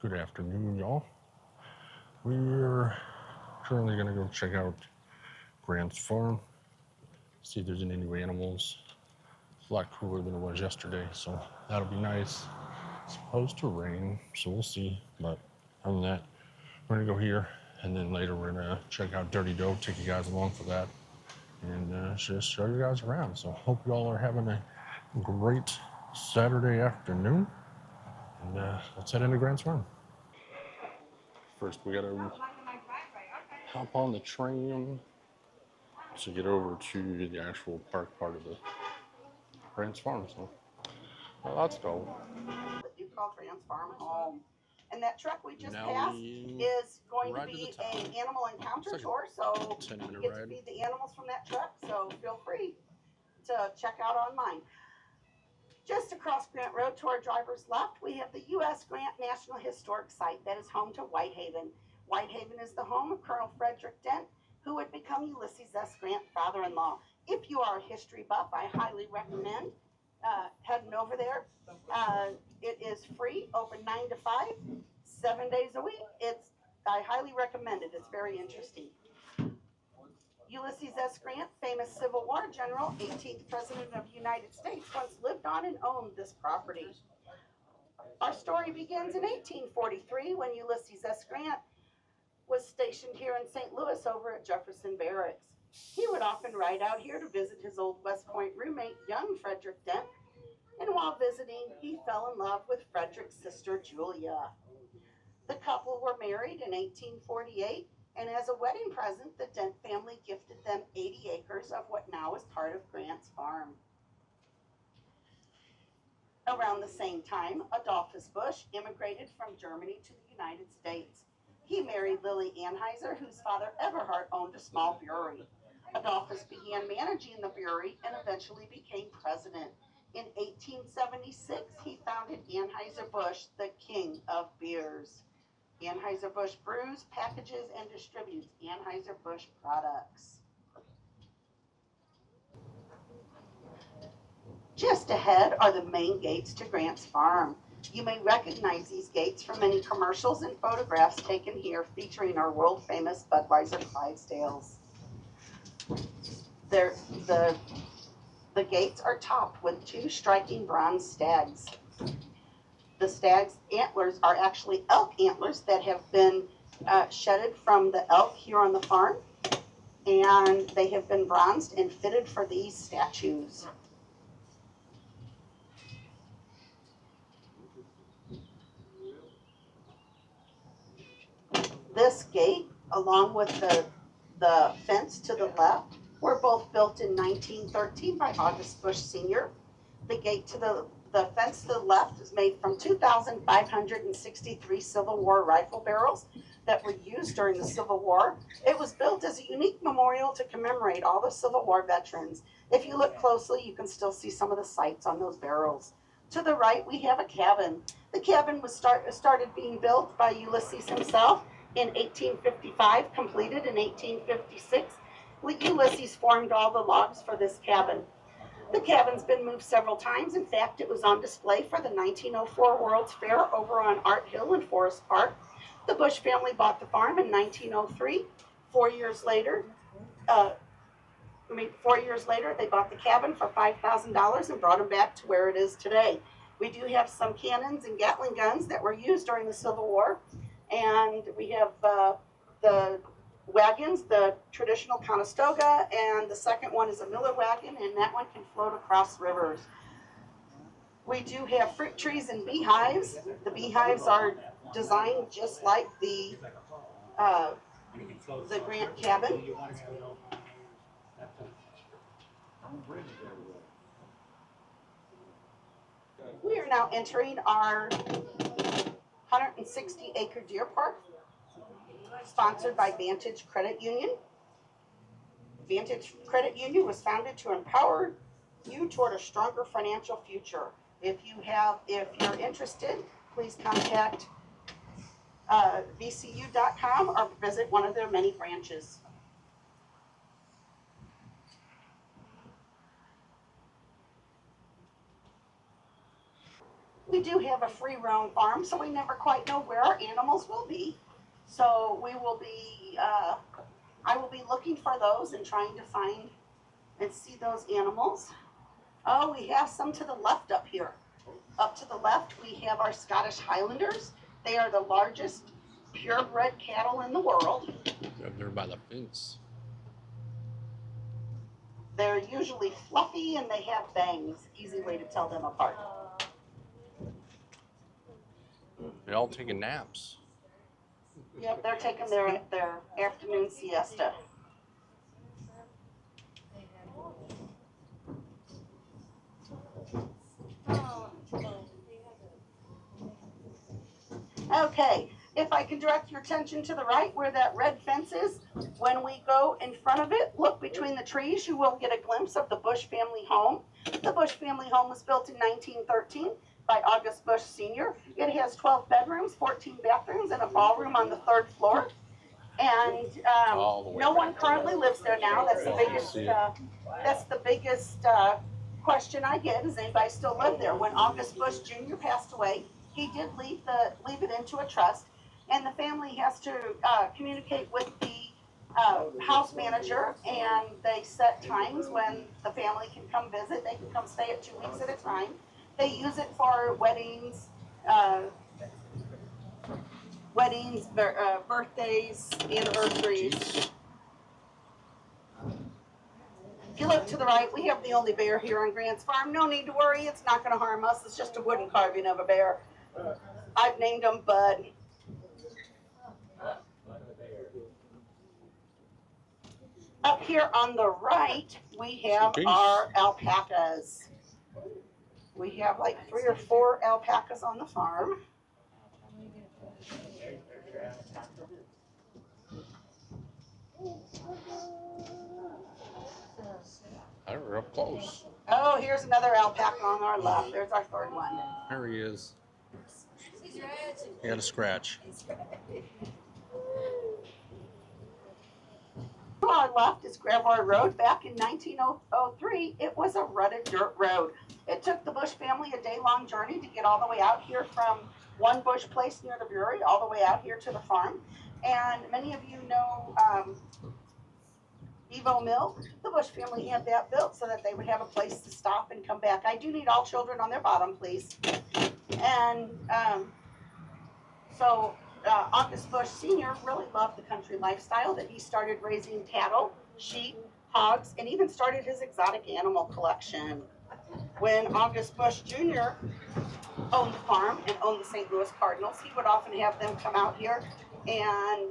Good afternoon, y'all. We're currently going to go check out Grant's farm, see if there's any new animals. It's a lot cooler than it was yesterday, so that'll be nice. It's supposed to rain, so we'll see. But other than that, we're going to go here, and then later we're going to check out Dirty Doe, take you guys along for that, and just show you guys around. So hope you all are having a great Saturday afternoon, and let's head into Grant's farm. First, we got to hop on the train to get over to the actual park part of the Grant's Farm. So let's go. That you call Grant's Farm home. And that truck we just Now passed we is going to ride to the be top. an animal encounter It's like tour, so a 10-minute you get to ride. feed the animals from that truck, so feel free to check out on mine. Just across Grant Road to our driver's left, we have the U.S. Grant National Historic Site that is home to Whitehaven. Whitehaven is the home of Colonel Frederick Dent, who would become Ulysses S. Grant father-in-law. If you are a history buff, I highly recommend heading over there. It is free, open 9 to 5, 7 days a week. I highly recommend it. It's very interesting. Ulysses S. Grant, famous Civil War general, 18th President of the United States, once lived on and owned this property. Our story begins in 1843 when Ulysses S. Grant was stationed here in St. Louis over at Jefferson Barracks. He would often ride out here to visit his old West Point roommate, young Frederick Dent, and while visiting, he fell in love with Frederick's sister, Julia. The couple were married in 1848, and as a wedding present, the Dent family gifted them 80 acres of what now is part of Grant's Farm. Around the same time, Adolphus Busch immigrated from Germany to the United States. He married Lily Anheuser, whose father Everhart owned a small brewery. Adolphus began managing the brewery and eventually became president. In 1876, he founded Anheuser-Busch, the king of beers. Anheuser-Busch brews, packages, and distributes Anheuser-Busch products. Just ahead are the main gates to Grant's Farm. You may recognize these gates from many commercials and photographs taken here featuring our world-famous Budweiser Clydesdales. The gates are topped with two striking bronze stags. The stag's antlers are actually elk antlers that have been shedded from the elk here on the farm, and they have been bronzed and fitted for these statues. This gate, along with the fence to the left, were both built in 1913 by August Busch Sr. The gate to the fence to the left is made from 2,563 Civil War rifle barrels that were used during the Civil War. It was built as a unique memorial to commemorate all the Civil War veterans. If you look closely, you can still see some of the sights on those barrels. To the right, we have a cabin. The cabin was started being built by Ulysses himself in 1855, completed in 1856. Ulysses formed all the logs for this cabin. The cabin's been moved several times. In fact, it was on display for the 1904 World's Fair over on Art Hill in Forest Park. The Busch family bought the farm in 1903. 4 years later, 4 years later, they bought the cabin for $5,000 and brought them back to where it is today. We do have some cannons and Gatling guns that were used during the Civil War. And we have the wagons, the traditional Conestoga, and the second one is a Miller wagon, and that one can float across rivers. We do have fruit trees and beehives. The beehives are designed just like the Grant cabin. We are now entering our 160-acre deer park, sponsored by Vantage Credit Union. Vantage Credit Union was founded to empower you toward a stronger financial future. If you're interested, please contact vcu.com or visit one of their many branches. We do have a free roam farm, so we never quite know where our animals will be. So we will be, I will be looking for those and trying to find and see those animals. Oh, we have some to the left up here. Up to the left, we have our Scottish Highlanders. They are the largest purebred cattle in the world. They're by the fence. They're usually fluffy and they have bangs. Easy way to tell them apart. They're all taking naps. Yep, they're taking their afternoon siesta. Okay, if I can direct your attention to the right where that red fence is, when we go in front of it, look between the trees, you will get a glimpse of the Bush family home. The Bush family home was built in 1913 by August Bush Sr. It has 12 bedrooms, 14 bathrooms, and a ballroom on the 3rd floor. And no one currently lives there now. That's the biggest question I get is anybody still live there? When August Bush Jr. passed away, he did leave it into a trust, and the family has to communicate with the house manager, and they set times when the family can come visit. They can come stay at 2 weeks at a time. They use it for weddings, birthdays, anniversaries. If you look to the right, we have the only bear here on Grant's farm. No need to worry, it's not going to harm us. It's just a wooden carving of a bear. I've named him Bud. Up here on the right, we have our alpacas. We have like 3 or 4 alpacas on the farm. They're up close. Oh, here's another alpaca on our left. There's our 3rd one. There he is. He had a scratch. To our left is Gravois Road. Back in 1903, it was a rutted dirt road. It took the Bush family a day-long journey to get all the way out here from one Bush place near the brewery all the way out here to the farm. And many of you know Evo Mill. The Bush family had that built so that they would have a place to stop and come back. I do need all children on their bottom, please. And so August Bush Sr. really loved the country lifestyle, that he started raising cattle, sheep, hogs, and even started his exotic animal collection. When August Bush Jr. owned the farm and owned the St. Louis Cardinals, he would often have them come out here, and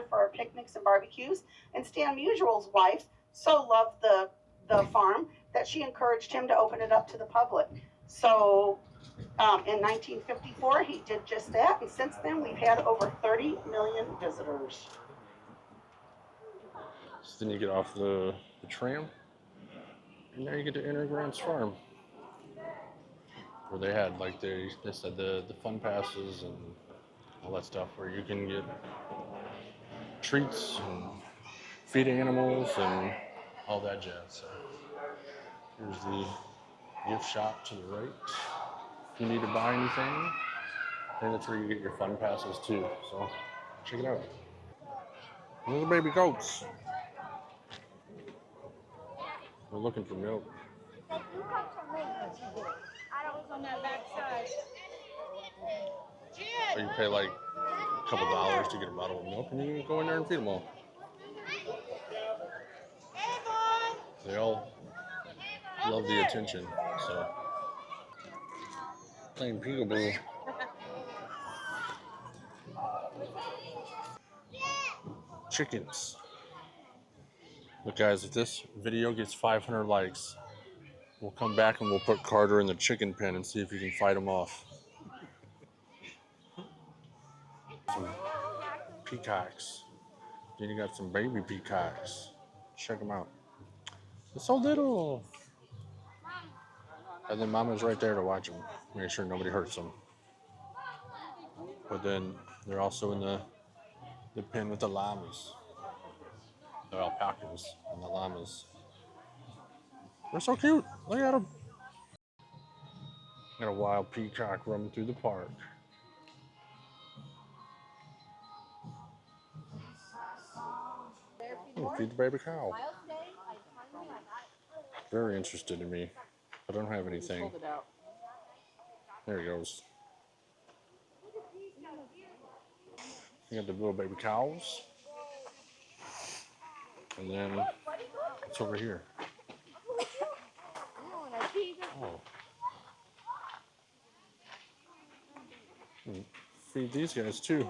for picnics and barbecues. And Stan Musial's wife so loved the farm that she encouraged him to open it up to the public. So in 1954, he did just that, and since then we've had over 30 million visitors. So then you get off the tram, and now you get to enter Grant's farm, where they had, like they said, the fun passes and all that stuff, where you can get treats and feed animals and all that jazz. So here's the gift shop to the right. If you need to buy anything, and that's where you get your fun passes too. So check it out. Little baby goats. We're looking for milk. I was on that back side. Or you pay like a couple dollars to get a bottle of milk, and you can go in there and feed them all. They all love the attention, so. Playing peekaboo. Chickens. Look guys, if this video gets 500 likes, we'll come back and we'll put Carter in the chicken pen and see if he can fight them off. Some peacocks. Then you got some baby peacocks. Check them out. They're so little. And then Mama's right there to watch them. Make sure nobody hurts them. But then they're also in the pen with the llamas. The alpacas and the llamas. They're so cute. Look at them. Got a wild peacock roaming through the park. Oh, feed the baby cow. Very interested in me. I don't have anything. Hold it out. There he goes. You got the little baby cows. And then what's over here? Oh. Feed these guys too.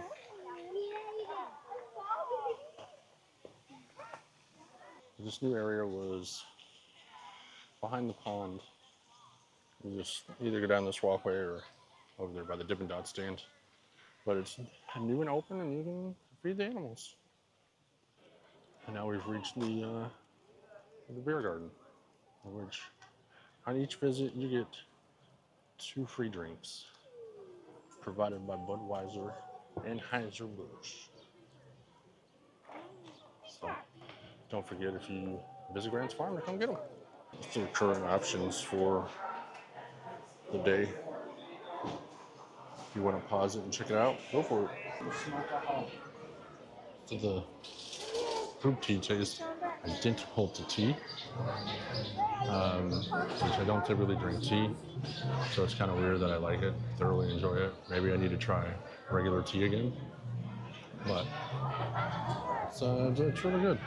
This new area was behind the pond. You just either go down this walkway or over there by the Dippin' Dot stand. But it's new and open, and you can feed the animals. And now we've reached the beer garden, which on each visit you get 2 free drinks provided by Budweiser and Anheuser-Busch. So don't forget, if you visit Grant's Farm, to come get them. Some current options for the day. If you want to pause it and check it out, go for it. So the fruit tea tastes identical to tea, which I don't typically drink tea, so it's kind of weird that I like it, thoroughly enjoy it. Maybe I need to try regular tea again, but it's really good.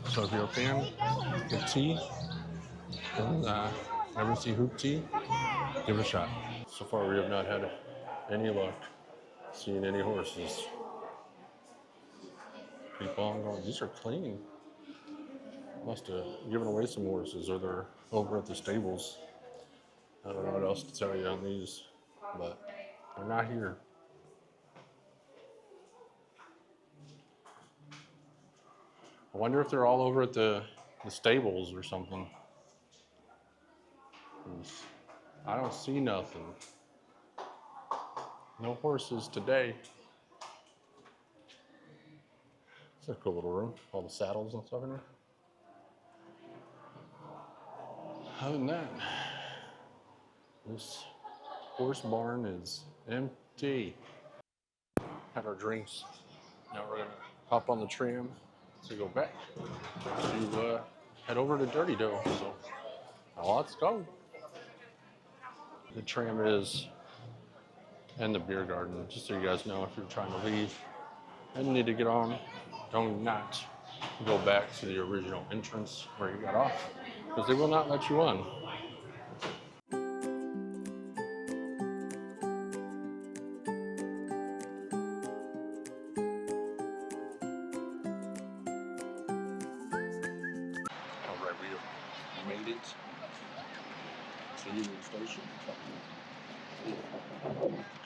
So if you're a fan of tea and never see hoop tea, give it a shot. So far we have not had any luck seeing any horses. People on going, these are clean. Must have given away some horses, or they're over at the stables. I don't know what else to tell you on these, but they're not here. I wonder if they're all over at the stables or something. I don't see nothing. No horses today. It's a cool little room. All the saddles and stuff in there. Other than that, this horse barn is empty. Had our drinks. Now we're gonna hop on the tram to go back to head over to Dirty Dough. So let's go. The tram is in the beer garden, just so you guys know, if you're trying to leave and need to get on, do not go back to the original entrance where you got off, because they will not let you on. All right, we made it to Union Station.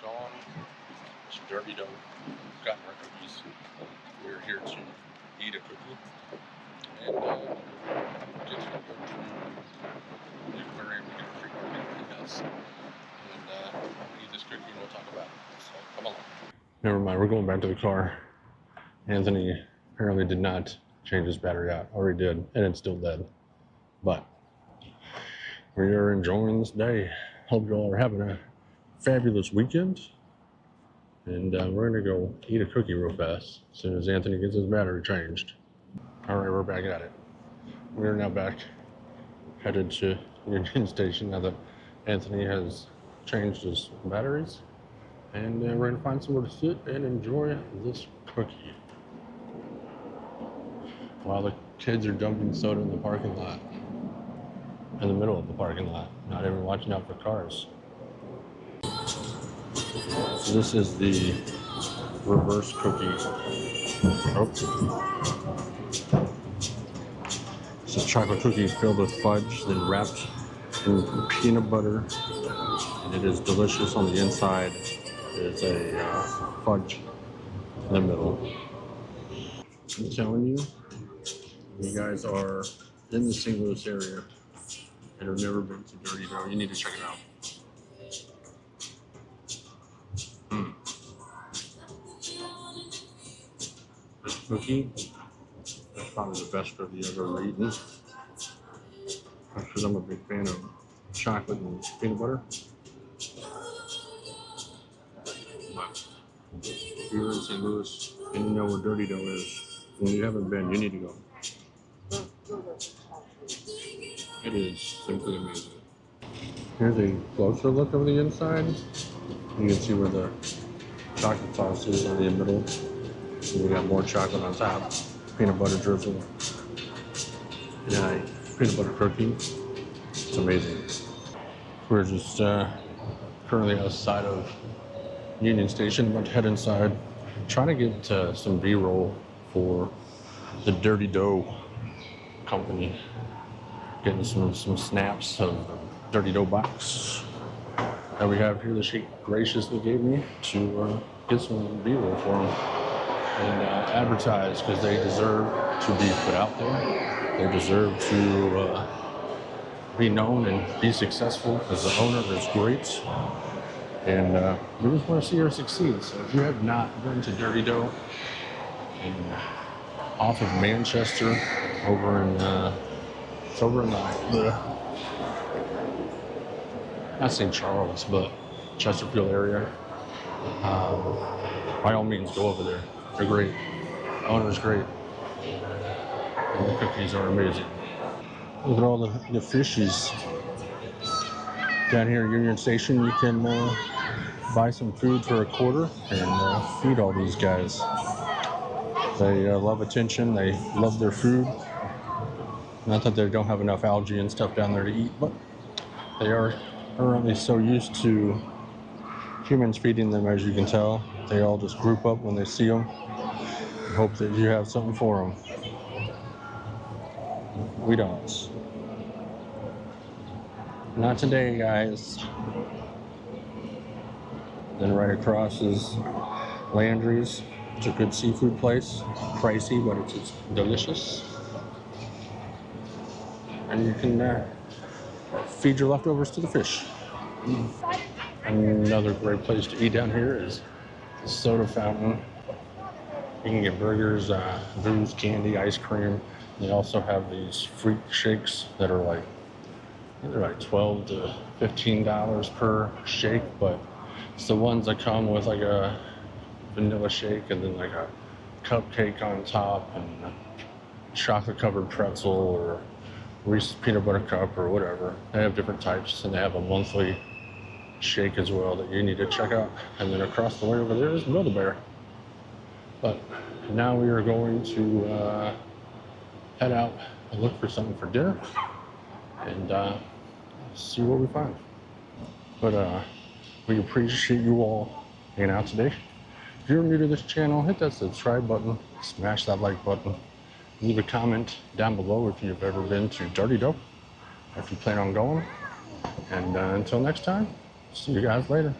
Gone. It's Dirty Dough. Gotten our cookies. We're here to eat a cookie and just gonna go to the aquarium to get a free market, I guess, and eat this cookie and we'll talk about it. So come along. Never mind, we're going back to the car. Anthony apparently did not change his battery out. Already did, and it's still dead. But we are enjoying this day. Hope you all are having a fabulous weekend. And we're gonna go eat a cookie real fast as soon as Anthony gets his battery changed. All right, we're back at it. We are now back, headed to Union Station now that Anthony has changed his batteries. And we're gonna find somewhere to sit and enjoy this cookie while the kids are dumping soda in the parking lot, in the middle of the parking lot, not even watching out for cars. So this is the reverse cookie. It's a chocolate cookie filled with fudge, then wrapped in peanut butter, and it is delicious on the inside. There's a fudge in the middle. I'm telling you, you guys are in the St. Louis area and have never been to Dirty Dough, you need to check it out. This cookie probably the best cookie I've ever eaten. Because I'm a big fan of chocolate and peanut butter. But if you're in St. Louis and you know where Dirty Dough is, when you haven't been, you need to go. It is simply amazing. Here's a closer look of the inside. You can see where the chocolate sauce is in the middle. And we got more chocolate on top. Peanut butter drizzle. And a peanut butter cookie. It's amazing. We're just currently outside of Union Station. About to head inside. Trying to get some B-roll for the Dirty Dough company. Getting some snaps of the Dirty Dough box that we have here that she graciously gave me to get some B-roll for them and advertise, because they deserve to be put out there. They deserve to be known and be successful, because the owner is great. And we just want to see her succeed. So if you have not been to Dirty Dough off of Manchester, over in it's over in the not St. Charles, but Chesterfield area. By all means, go over there. They're great. The owner's great. And the cookies are amazing. Look at all the fishies. Down here at Union Station, you can buy some food for $0.25 and feed all these guys. They love attention. They love their food. Not that they don't have enough algae and stuff down there to eat, but they are currently so used to humans feeding them, as you can tell. They all just group up when they see them and hope that you have something for them. We don't. Not today, guys. Then right across is Landry's. It's a good seafood place. Pricey, but it's delicious. And you can feed your leftovers to the fish. Another great place to eat down here is the Soda Fountain. You can get burgers, booze, candy, ice cream. They also have these fruit shakes that are they're like $12 to $15 per shake, but it's the ones that come with like a vanilla shake and then like a cupcake on top and a chocolate covered pretzel or Reese's peanut butter cup or whatever. They have different types, and they have a monthly shake as well that you need to check out. And then across the way over there is Build-A-Bear. But now we are going to head out and look for something for dinner and see what we find. But we appreciate you all hanging out today. If you're new to this channel, hit that subscribe button, smash that like button. Leave a comment down below if you've ever been to Dirty Dough, if you plan on going. And until next time, see you guys later.